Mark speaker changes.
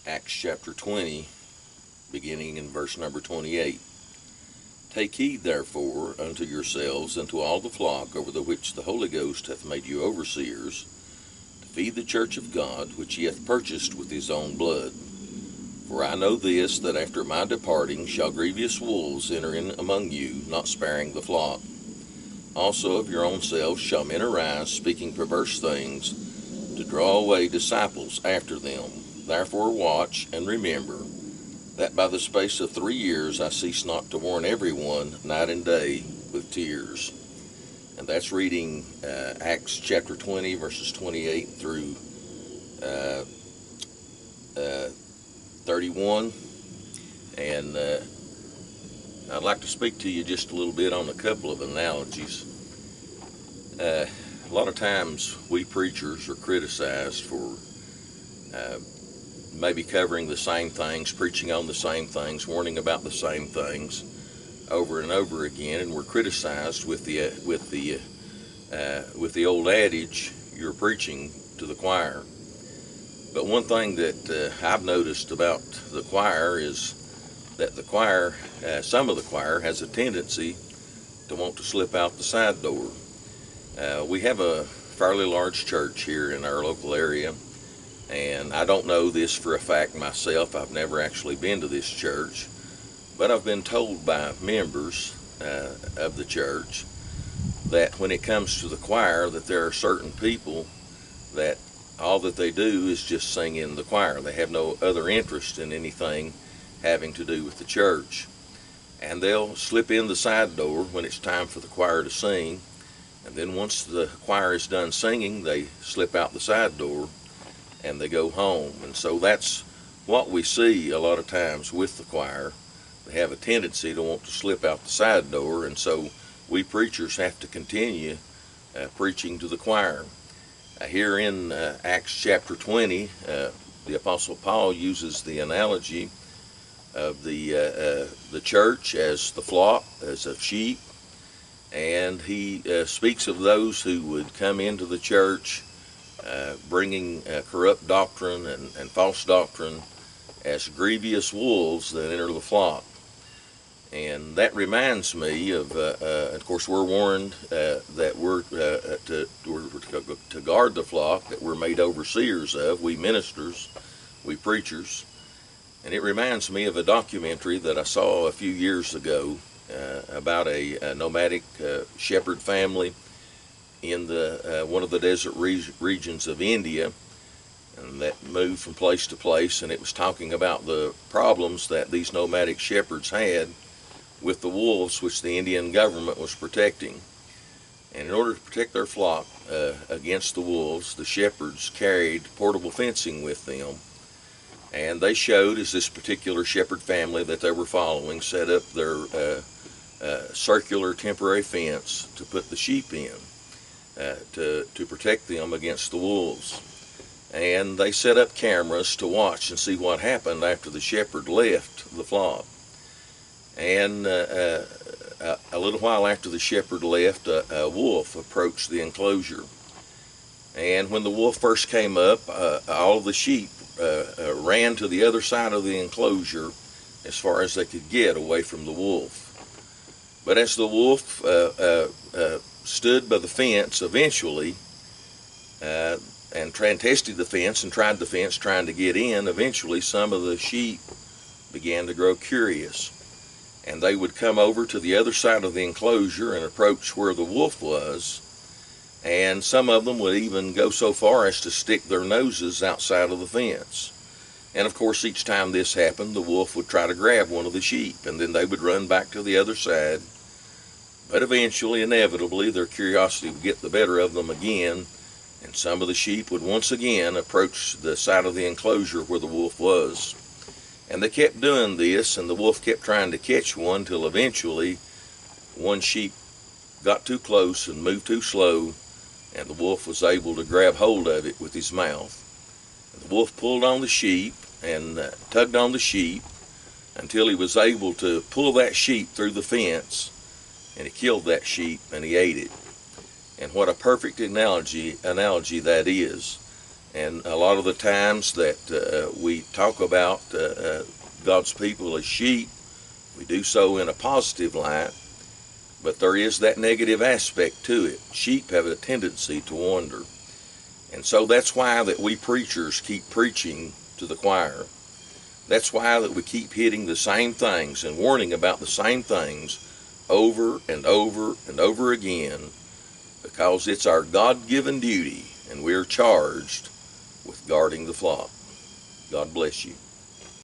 Speaker 1: Acts chapter 20, beginning in verse number 28. Take heed therefore unto yourselves and to all the flock over the which the Holy Ghost hath made you overseers, to feed the church of God, which he hath purchased with his own blood. For I know this, that after my departing shall grievous wolves enter in among you, not sparing the flock. Also of your own selves shall men arise, speaking perverse things, to draw away disciples after them. Therefore watch, and remember, that by the space of 3 years I cease not to warn everyone night and day with tears. And that's reading Acts chapter 20, verses 28 through 31. And I'd like to speak to you just a little bit on a couple of analogies. A lot of times we preachers are criticized for maybe covering the same things, preaching on the same things, warning about the same things over and over again, and we're criticized with the old adage, "You're preaching to the choir." But one thing that I've noticed about the choir is that the choir, some of the choir, has a tendency to want to slip out the side door. We have a fairly large church here in our local area, and I don't know this for a fact myself. I've never actually been to this church, but I've been told by members of the church that when it comes to the choir, that there are certain people that all that they do is just sing in the choir. They have no other interest in anything having to do with the church. And they'll slip in the side door when it's time for the choir to sing, and then once the choir is done singing, they slip out the side door and they go home. And so that's what we see a lot of times with the choir. They have a tendency to want to slip out the side door, and so we preachers have to continue preaching to the choir. Here in Acts chapter 20, the Apostle Paul uses the analogy of the church as the flock, as of sheep, and he speaks of those who would come into the church bringing corrupt doctrine and false doctrine as grievous wolves that enter the flock. And that reminds me of course, we're warned that we're to guard the flock that we're made overseers of, we ministers, we preachers. And it reminds me of a documentary that I saw a few years ago about a nomadic shepherd family in one of the desert regions of India, and that moved from place to place, and it was talking about the problems that these nomadic shepherds had with the wolves which the Indian government was protecting. And in order to protect their flock against the wolves, the shepherds carried portable fencing with them, and they showed, as this particular shepherd family that they were following set up their circular temporary fence to put the sheep in, to protect them against the wolves. And they set up cameras to watch and see what happened after the shepherd left the flock. And a little while after the shepherd left, a wolf approached the enclosure. And when the wolf first came up, all of the sheep ran to the other side of the enclosure as far as they could get away from the wolf. But as the wolf stood by the fence eventually, and tested the fence and tried the fence trying to get in, eventually some of the sheep began to grow curious. And they would come over to the other side of the enclosure and approach where the wolf was, and some of them would even go so far as to stick their noses outside of the fence. And of course, each time this happened, the wolf would try to grab one of the sheep, and then they would run back to the other side. But eventually, inevitably, their curiosity would get the better of them again, and some of the sheep would once again approach the side of the enclosure where the wolf was. And they kept doing this, and the wolf kept trying to catch one, till eventually one sheep got too close and moved too slow, and the wolf was able to grab hold of it with his mouth. And the wolf pulled on the sheep and tugged on the sheep until he was able to pull that sheep through the fence, and he killed that sheep and he ate it. And what a perfect analogy that is. And a lot of the times that we talk about God's people as sheep, we do so in a positive light, but there is that negative aspect to it. Sheep have a tendency to wander. And so that's why that we preachers keep preaching to the choir. That's why that we keep hitting the same things and warning about the same things over and over and over again, because it's our God-given duty and we're charged with guarding the flock. God bless you.